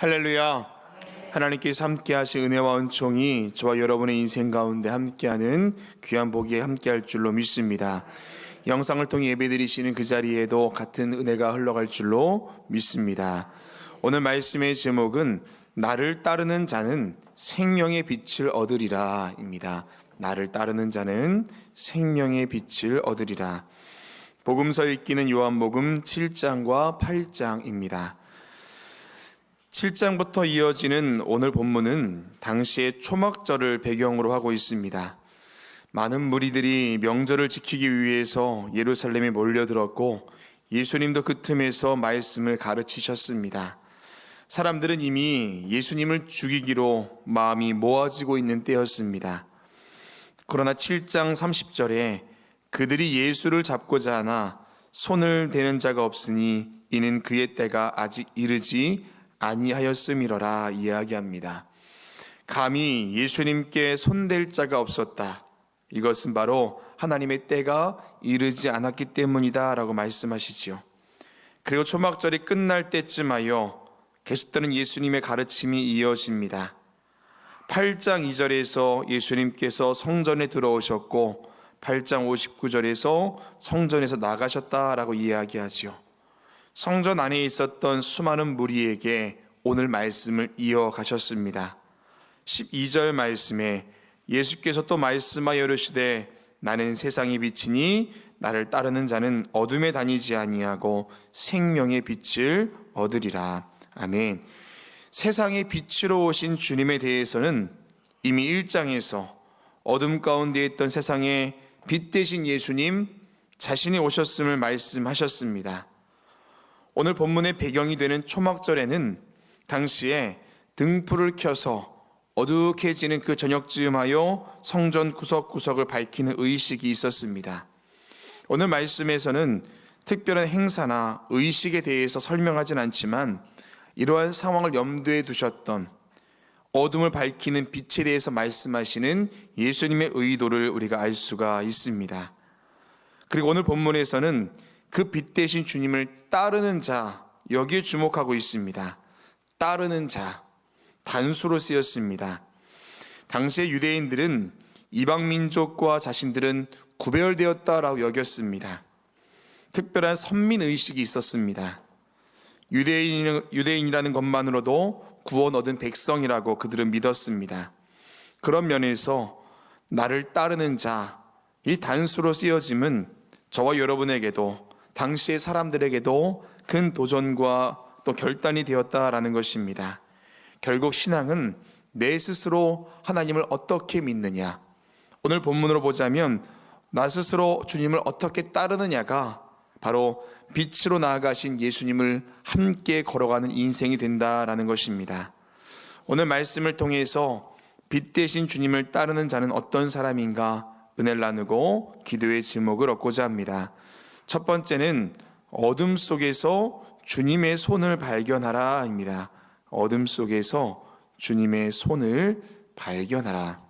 할렐루야. 하나님께서 함께 하신 은혜와 은총이 저와 여러분의 인생 가운데 함께하는 귀한 복이 함께할 줄로 믿습니다. 영상을 통해 예배드리시는 그 자리에도 같은 은혜가 흘러갈 줄로 믿습니다. 오늘 말씀의 제목은 나를 따르는 자는 생명의 빛을 얻으리라 입니다. 나를 따르는 자는 생명의 빛을 얻으리라. 복음서 읽기는 요한복음 7장과 8장입니다. 7장부터 이어지는 오늘 본문은 당시의 초막절을 배경으로 하고 있습니다. 많은 무리들이 명절을 지키기 위해서 예루살렘에 몰려들었고 예수님도 그 틈에서 말씀을 가르치셨습니다. 사람들은 이미 예수님을 죽이기로 마음이 모아지고 있는 때였습니다. 그러나 7장 30절에 그들이 예수를 잡고자 하나 손을 대는 자가 없으니 이는 그의 때가 아직 이르지 아니하였음이로라 이야기합니다. 감히 예수님께 손댈 자가 없었다. 이것은 바로 하나님의 때가 이르지 않았기 때문이다 라고 말씀하시지요. 그리고 초막절이 끝날 때쯤하여 계속되는 예수님의 가르침이 이어집니다. 8장 2절에서 예수님께서 성전에 들어오셨고 8장 59절에서 성전에서 나가셨다라고 이야기하지요. 성전 안에 있었던 수많은 무리에게 오늘 말씀을 이어가셨습니다. 12절 말씀에 예수께서 또 말씀하여 이르시되 나는 세상의 빛이니 나를 따르는 자는 어둠에 다니지 아니하고 생명의 빛을 얻으리라. 아멘. 세상의 빛으로 오신 주님에 대해서는 이미 1장에서 어둠 가운데 있던 세상에 빛 되신 예수님 자신이 오셨음을 말씀하셨습니다. 오늘 본문의 배경이 되는 초막절에는 당시에 등불을 켜서 어둑해지는 그 저녁쯤하여 성전 구석구석을 밝히는 의식이 있었습니다. 오늘 말씀에서는 특별한 행사나 의식에 대해서 설명하진 않지만 이러한 상황을 염두에 두셨던 어둠을 밝히는 빛에 대해서 말씀하시는 예수님의 의도를 우리가 알 수가 있습니다. 그리고 오늘 본문에서는 그 빛 대신 주님을 따르는 자, 여기에 주목하고 있습니다. 따르는 자, 단수로 쓰였습니다. 당시의 유대인들은 이방 민족과 자신들은 구별되었다라고 여겼습니다. 특별한 선민의식이 있었습니다. 유대인이라는 것만으로도 구원 얻은 백성이라고 그들은 믿었습니다. 그런 면에서 나를 따르는 자, 이 단수로 쓰여짐은 저와 여러분에게도 당시의 사람들에게도 큰 도전과 또 결단이 되었다라는 것입니다. 결국 신앙은 내 스스로 하나님을 어떻게 믿느냐, 오늘 본문으로 보자면 나 스스로 주님을 어떻게 따르느냐가 바로 빛으로 나아가신 예수님을 함께 걸어가는 인생이 된다라는 것입니다. 오늘 말씀을 통해서 빛 대신 주님을 따르는 자는 어떤 사람인가 은혜를 나누고 기도의 제목을 얻고자 합니다. 첫 번째는 어둠 속에서 주님의 손을 발견하라 입니다. 어둠 속에서 주님의 손을 발견하라.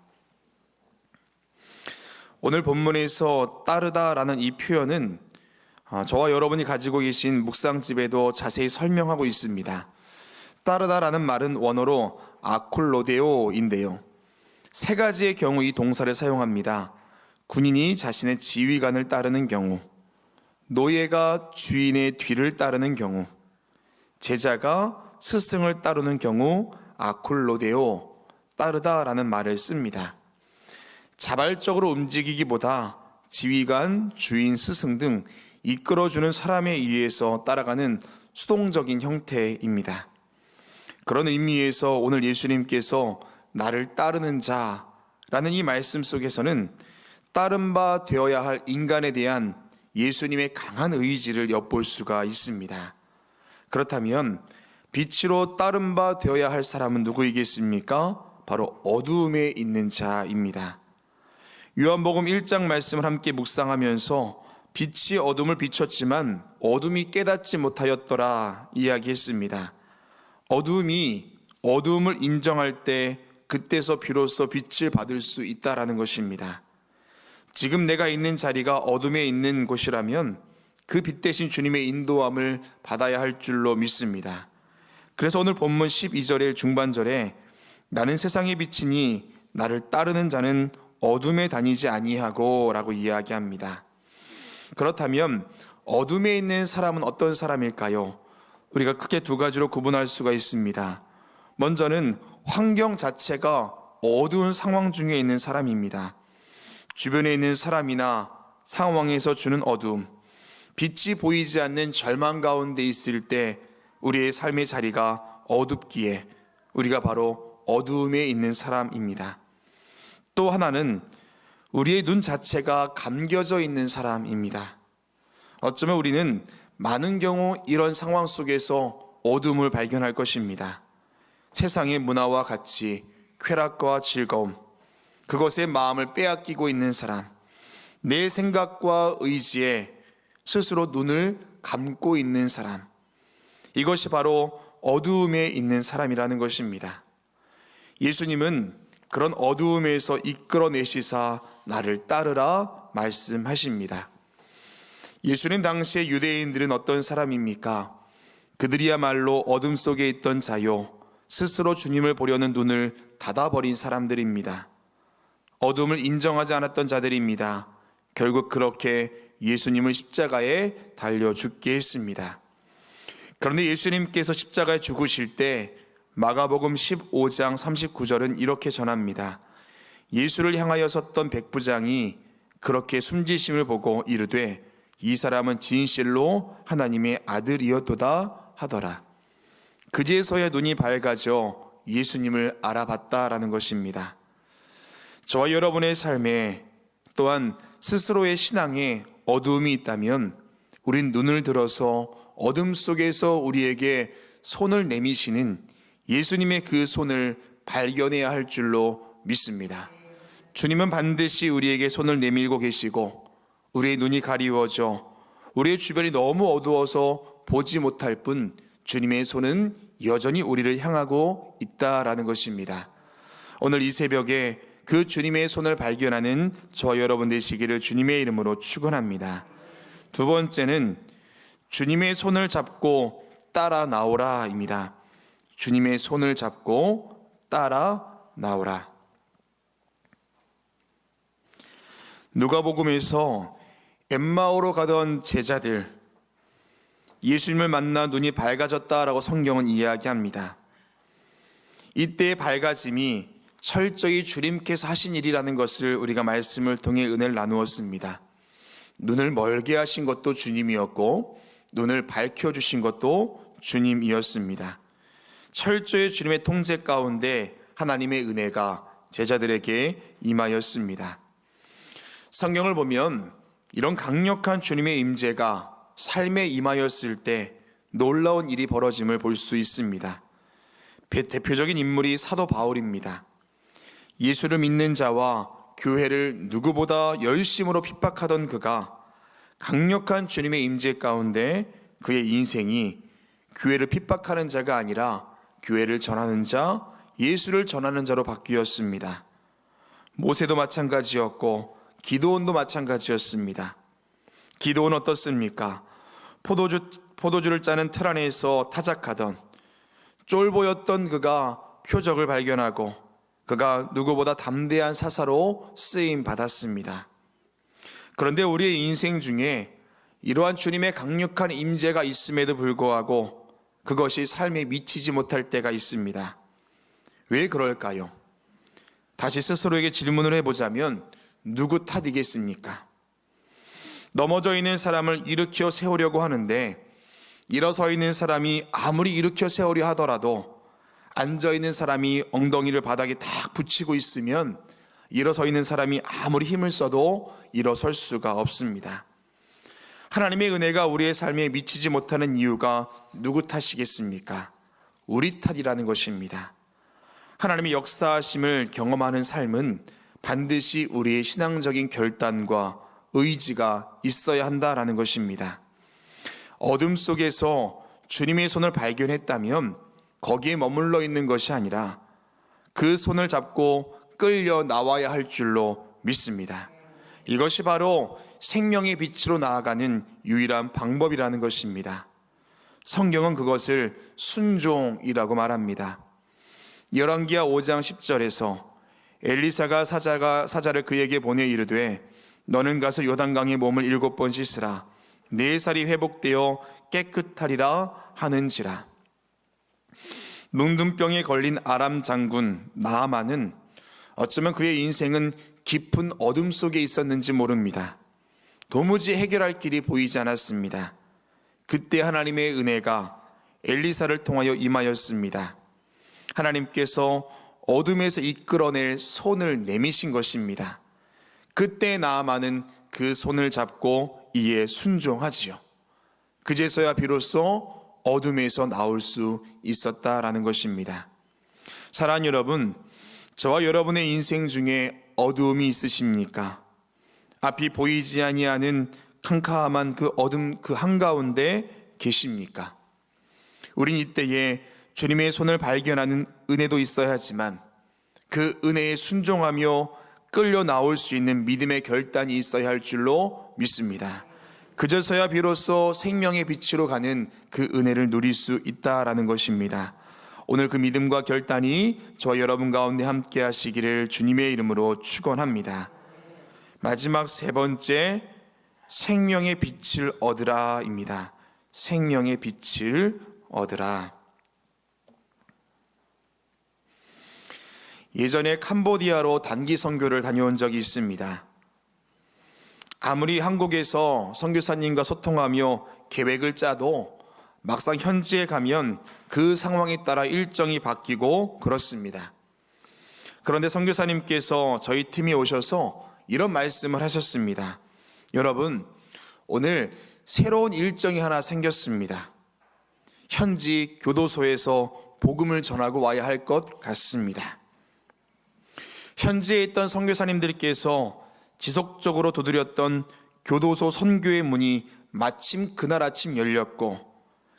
오늘 본문에서 따르다라는 이 표현은 저와 여러분이 가지고 계신 묵상집에도 자세히 설명하고 있습니다. 따르다라는 말은 원어로 아콜로데오인데요. 세 가지의 경우 이 동사를 사용합니다. 군인이 자신의 지휘관을 따르는 경우, 노예가 주인의 뒤를 따르는 경우, 제자가 스승을 따르는 경우 아콜로데오, 따르다라는 말을 씁니다. 자발적으로 움직이기보다 지휘관, 주인, 스승 등 이끌어주는 사람에 의해서 따라가는 수동적인 형태입니다. 그런 의미에서 오늘 예수님께서 나를 따르는 자라는 이 말씀 속에서는 따른 바 되어야 할 인간에 대한 예수님의 강한 의지를 엿볼 수가 있습니다. 그렇다면 빛으로 따른 바 되어야 할 사람은 누구이겠습니까? 바로 어두움에 있는 자입니다. 요한복음 1장 말씀을 함께 묵상하면서 빛이 어둠을 비췄지만 어둠이 깨닫지 못하였더라 이야기했습니다. 어둠이 어둠을 인정할 때 그때서 비로소 빛을 받을 수 있다라는 것입니다. 지금 내가 있는 자리가 어둠에 있는 곳이라면 그 빛 대신 주님의 인도함을 받아야 할 줄로 믿습니다. 그래서 오늘 본문 12절의 중반절에 나는 세상의 빛이니 나를 따르는 자는 어둠에 다니지 아니하고 라고 이야기합니다. 그렇다면 어둠에 있는 사람은 어떤 사람일까요? 우리가 크게 두 가지로 구분할 수가 있습니다. 먼저는 환경 자체가 어두운 상황 중에 있는 사람입니다. 주변에 있는 사람이나 상황에서 주는 어두움, 빛이 보이지 않는 절망 가운데 있을 때 우리의 삶의 자리가 어둡기에 우리가 바로 어두움에 있는 사람입니다. 또 하나는 우리의 눈 자체가 감겨져 있는 사람입니다. 어쩌면 우리는 많은 경우 이런 상황 속에서 어둠을 발견할 것입니다. 세상의 문화와 가치, 쾌락과 즐거움, 그것에 마음을 빼앗기고 있는 사람, 내 생각과 의지에 스스로 눈을 감고 있는 사람, 이것이 바로 어두움에 있는 사람이라는 것입니다. 예수님은 그런 어두움에서 이끌어내시사 나를 따르라 말씀하십니다. 예수님 당시의 유대인들은 어떤 사람입니까? 그들이야말로 어둠 속에 있던 자요, 스스로 주님을 보려는 눈을 닫아버린 사람들입니다. 어둠을 인정하지 않았던 자들입니다. 결국 그렇게 예수님을 십자가에 달려 죽게 했습니다. 그런데 예수님께서 십자가에 죽으실 때 마가복음 15장 39절은 이렇게 전합니다. 예수를 향하여 섰던 백부장이 그렇게 숨지심을 보고 이르되 이 사람은 진실로 하나님의 아들이었도다 하더라. 그제서야 눈이 밝아져 예수님을 알아봤다라는 것입니다. 저와 여러분의 삶에 또한 스스로의 신앙에 어두움이 있다면 우린 눈을 들어서 어둠 속에서 우리에게 손을 내미시는 예수님의 그 손을 발견해야 할 줄로 믿습니다. 주님은 반드시 우리에게 손을 내밀고 계시고 우리의 눈이 가리워져 우리의 주변이 너무 어두워서 보지 못할 뿐 주님의 손은 여전히 우리를 향하고 있다라는 것입니다. 오늘 이 새벽에 그 주님의 손을 발견하는 저와 여러분 되시기를 주님의 이름으로 축원합니다. 두 번째는 주님의 손을 잡고 따라 나오라입니다. 주님의 손을 잡고 따라 나오라. 누가복음에서 엠마오로 가던 제자들, 예수님을 만나 눈이 밝아졌다라고 성경은 이야기합니다. 이때의 밝아짐이 철저히 주님께서 하신 일이라는 것을 우리가 말씀을 통해 은혜를 나누었습니다. 눈을 멀게 하신 것도 주님이었고 눈을 밝혀주신 것도 주님이었습니다. 철저히 주님의 통제 가운데 하나님의 은혜가 제자들에게 임하였습니다. 성경을 보면 이런 강력한 주님의 임재가 삶에 임하였을 때 놀라운 일이 벌어짐을 볼 수 있습니다. 대표적인 인물이 사도 바울입니다. 예수를 믿는 자와 교회를 누구보다 열심으로 핍박하던 그가 강력한 주님의 임재 가운데 그의 인생이 교회를 핍박하는 자가 아니라 교회를 전하는 자, 예수를 전하는 자로 바뀌었습니다. 모세도 마찬가지였고 기드온도 마찬가지였습니다. 기드온은 어떻습니까? 포도주를 짜는 틀 안에서 타작하던 쫄보였던 그가 표적을 발견하고 그가 누구보다 담대한 사사로 쓰임 받았습니다. 그런데 우리의 인생 중에 이러한 주님의 강력한 임재가 있음에도 불구하고 그것이 삶에 미치지 못할 때가 있습니다. 왜 그럴까요? 다시 스스로에게 질문을 해보자면 누구 탓이겠습니까? 넘어져 있는 사람을 일으켜 세우려고 하는데 일어서 있는 사람이 아무리 일으켜 세우려 하더라도 앉아있는 사람이 엉덩이를 바닥에 딱 붙이고 있으면 일어서 있는 사람이 아무리 힘을 써도 일어설 수가 없습니다. 하나님의 은혜가 우리의 삶에 미치지 못하는 이유가 누구 탓이겠습니까? 우리 탓이라는 것입니다. 하나님의 역사하심을 경험하는 삶은 반드시 우리의 신앙적인 결단과 의지가 있어야 한다라는 것입니다. 어둠 속에서 주님의 손을 발견했다면 거기에 머물러 있는 것이 아니라 그 손을 잡고 끌려 나와야 할 줄로 믿습니다. 이것이 바로 생명의 빛으로 나아가는 유일한 방법이라는 것입니다. 성경은 그것을 순종이라고 말합니다. 열왕기하 5장 10절에서 엘리사가 사자를 그에게 보내 이르되 너는 가서 요단강에 몸을 7번 씻으라. 네 살이 회복되어 깨끗하리라 하는지라. 뭉둥병에 걸린 아람 장군 나아만은 어쩌면 그의 인생은 깊은 어둠 속에 있었는지 모릅니다. 도무지 해결할 길이 보이지 않았습니다. 그때 하나님의 은혜가 엘리사를 통하여 임하였습니다. 하나님께서 어둠에서 이끌어낼 손을 내미신 것입니다. 그때 나아만은 그 손을 잡고 이에 순종하지요. 그제서야 비로소 어둠에서 나올 수 있었다라는 것입니다. 사랑하는 여러분, 저와 여러분의 인생 중에 어두움이 있으십니까? 앞이 보이지 아니하는 캄캄한 그 어둠 그 한가운데 계십니까? 우린 이때에 주님의 손을 발견하는 은혜도 있어야 하지만 그 은혜에 순종하며 끌려 나올 수 있는 믿음의 결단이 있어야 할 줄로 믿습니다. 그제서야 비로소 생명의 빛으로 가는 그 은혜를 누릴 수 있다라는 것입니다. 오늘 그 믿음과 결단이 저와 여러분 가운데 함께 하시기를 주님의 이름으로 축원합니다. 마지막 세 번째, 생명의 빛을 얻으라입니다. 생명의 빛을 얻으라. 예전에 캄보디아로 단기 선교를 다녀온 적이 있습니다. 아무리 한국에서 선교사님과 소통하며 계획을 짜도 막상 현지에 가면 그 상황에 따라 일정이 바뀌고 그렇습니다. 그런데 선교사님께서 저희 팀이 오셔서 이런 말씀을 하셨습니다. 여러분, 오늘 새로운 일정이 하나 생겼습니다. 현지 교도소에서 복음을 전하고 와야 할 것 같습니다. 현지에 있던 선교사님들께서 지속적으로 두드렸던 교도소 선교의 문이 마침 그날 아침 열렸고,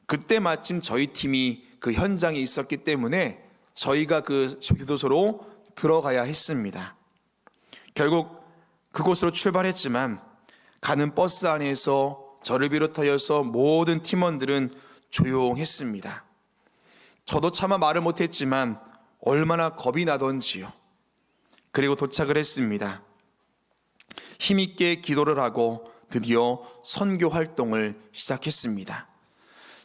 그때 마침 저희 팀이 그 현장에 있었기 때문에 저희가 그 교도소로 들어가야 했습니다. 결국 그곳으로 출발했지만 가는 버스 안에서 저를 비롯하여서 모든 팀원들은 조용했습니다. 저도 차마 말을 못했지만 얼마나 겁이 나던지요. 그리고 도착을 했습니다. 힘있게 기도를 하고 드디어 선교 활동을 시작했습니다.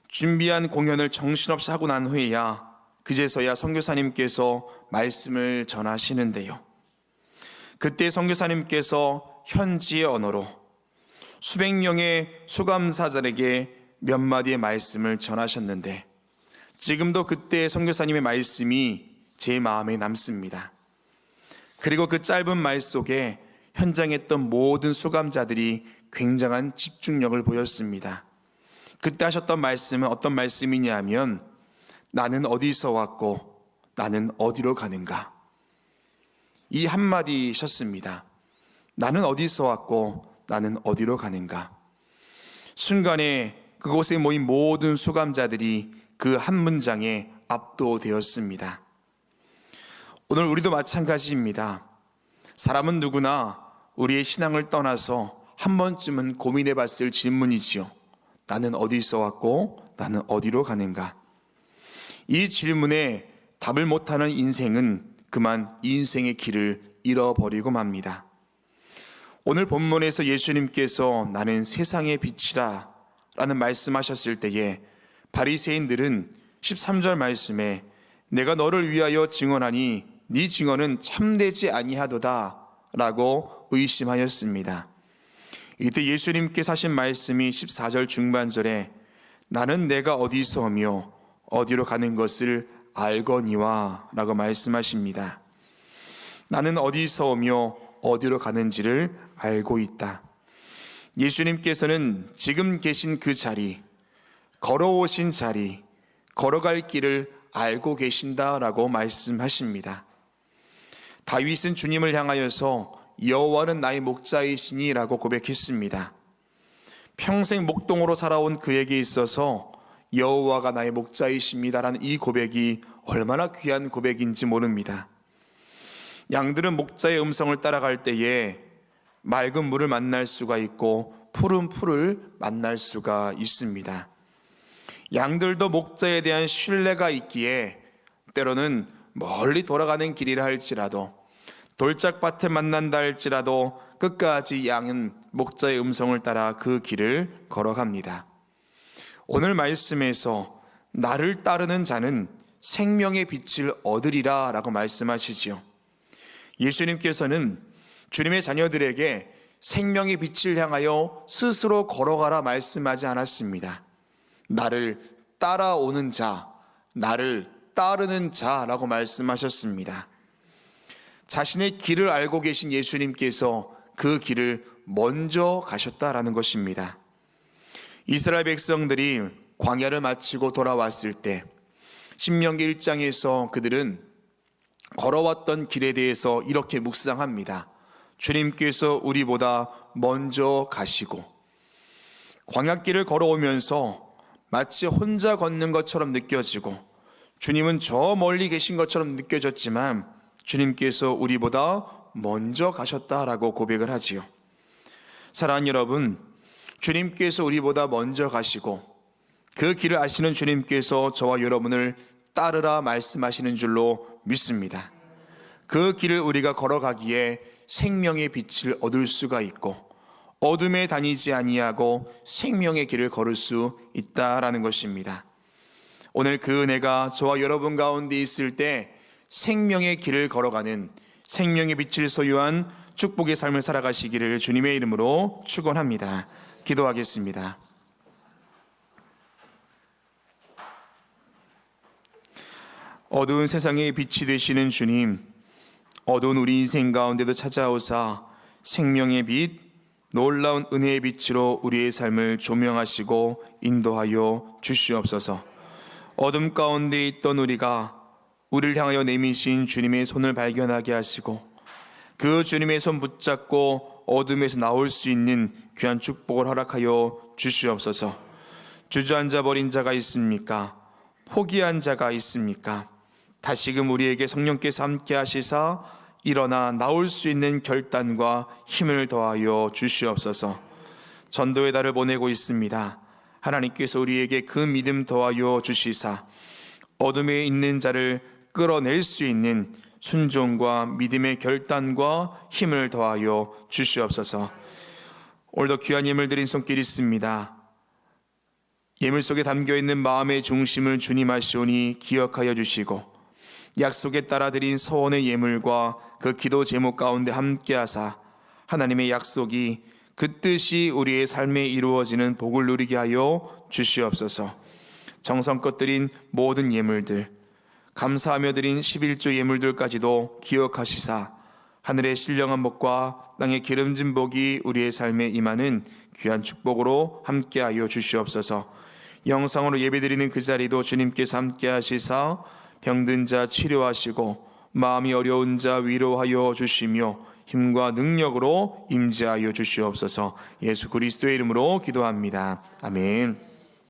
준비한 공연을 정신없이 하고 난 후에야 그제서야 선교사님께서 말씀을 전하시는데요. 그때 선교사님께서 현지의 언어로 수백 명의 수감사들에게 몇 마디의 말씀을 전하셨는데 지금도 그때 선교사님의 말씀이 제 마음에 남습니다. 그리고 그 짧은 말 속에 현장에 있던 모든 수감자들이 굉장한 집중력을 보였습니다. 그때 하셨던 말씀은 어떤 말씀이냐 하면 나는 어디서 왔고 나는 어디로 가는가. 이 한마디셨습니다. 나는 어디서 왔고 나는 어디로 가는가. 순간에 그곳에 모인 모든 수감자들이 그 한 문장에 압도되었습니다. 오늘 우리도 마찬가지입니다. 사람은 누구나 우리의 신앙을 떠나서 한 번쯤은 고민해 봤을 질문이지요. 나는 어디서 왔고 나는 어디로 가는가. 이 질문에 답을 못하는 인생은 그만 인생의 길을 잃어버리고 맙니다. 오늘 본문에서 예수님께서 나는 세상의 빛이라 라는 말씀하셨을 때에 바리새인들은 13절 말씀에 내가 너를 위하여 증언하니 네 증언은 참되지 아니하도다 라고 의심하였습니다. 이때 예수님께서 하신 말씀이 14절 중반절에 나는 내가 어디서 오며 어디로 가는 것을 알거니와 라고 말씀하십니다. 나는 어디서 오며 어디로 가는지를 알고 있다. 예수님께서는 지금 계신 그 자리, 걸어오신 자리, 걸어갈 길을 알고 계신다라고 말씀하십니다. 다윗은 주님을 향하여서 여호와는 나의 목자이시니 라고 고백했습니다. 평생 목동으로 살아온 그에게 있어서 여호와가 나의 목자이십니다라는 이 고백이 얼마나 귀한 고백인지 모릅니다. 양들은 목자의 음성을 따라갈 때에 맑은 물을 만날 수가 있고 푸른 풀을 만날 수가 있습니다. 양들도 목자에 대한 신뢰가 있기에 때로는 멀리 돌아가는 길이라 할지라도, 돌짝밭에 만난다 할지라도 끝까지 양은 목자의 음성을 따라 그 길을 걸어갑니다. 오늘 말씀에서 나를 따르는 자는 생명의 빛을 얻으리라 라고 말씀하시지요. 예수님께서는 주님의 자녀들에게 생명의 빛을 향하여 스스로 걸어가라 말씀하지 않았습니다. 나를 따라오는 자, 나를 따르는 자라고 말씀하셨습니다. 자신의 길을 알고 계신 예수님께서 그 길을 먼저 가셨다라는 것입니다. 이스라엘 백성들이 광야를 마치고 돌아왔을 때 신명기 1장에서 그들은 걸어왔던 길에 대해서 이렇게 묵상합니다. 주님께서 우리보다 먼저 가시고, 광야길을 걸어오면서 마치 혼자 걷는 것처럼 느껴지고 주님은 저 멀리 계신 것처럼 느껴졌지만 주님께서 우리보다 먼저 가셨다라고 고백을 하지요. 사랑하는 여러분, 주님께서 우리보다 먼저 가시고 그 길을 아시는 주님께서 저와 여러분을 따르라 말씀하시는 줄로 믿습니다. 그 길을 우리가 걸어가기에 생명의 빛을 얻을 수가 있고 어둠에 다니지 아니하고 생명의 길을 걸을 수 있다라는 것입니다. 오늘 그 은혜가 저와 여러분 가운데 있을 때 생명의 길을 걸어가는, 생명의 빛을 소유한 축복의 삶을 살아가시기를 주님의 이름으로 축원합니다. 기도하겠습니다. 어두운 세상의 빛이 되시는 주님, 어두운 우리 인생 가운데도 찾아오사 생명의 빛, 놀라운 은혜의 빛으로 우리의 삶을 조명하시고 인도하여 주시옵소서. 어둠 가운데 있던 우리를 향하여 내미신 주님의 손을 발견하게 하시고 그 주님의 손 붙잡고 어둠에서 나올 수 있는 귀한 축복을 허락하여 주시옵소서. 주저앉아 버린 자가 있습니까? 포기한 자가 있습니까? 다시금 우리에게 성령께서 함께 하시사 일어나 나올 수 있는 결단과 힘을 더하여 주시옵소서. 전도의 달을 보내고 있습니다. 하나님께서 우리에게 그 믿음 더하여 주시사 어둠에 있는 자를 끌어낼 수 있는 순종과 믿음의 결단과 힘을 더하여 주시옵소서. 오늘도 귀한 예물 드린 손길 있습니다. 예물 속에 담겨있는 마음의 중심을 주님 아시오니 기억하여 주시고 약속에 따라 드린 서원의 예물과 그 기도 제목 가운데 함께하사 하나님의 약속이 그 뜻이 우리의 삶에 이루어지는 복을 누리게 하여 주시옵소서. 정성껏 드린 모든 예물들, 감사하며 드린 11조 예물들까지도 기억하시사 하늘의 신령한 복과 땅의 기름진 복이 우리의 삶에 임하는 귀한 축복으로 함께하여 주시옵소서. 영상으로 예배드리는 그 자리도 주님께서 함께하시사 병든 자 치료하시고 마음이 어려운 자 위로하여 주시며 힘과 능력으로 임재하여 주시옵소서. 예수 그리스도의 이름으로 기도합니다. 아멘.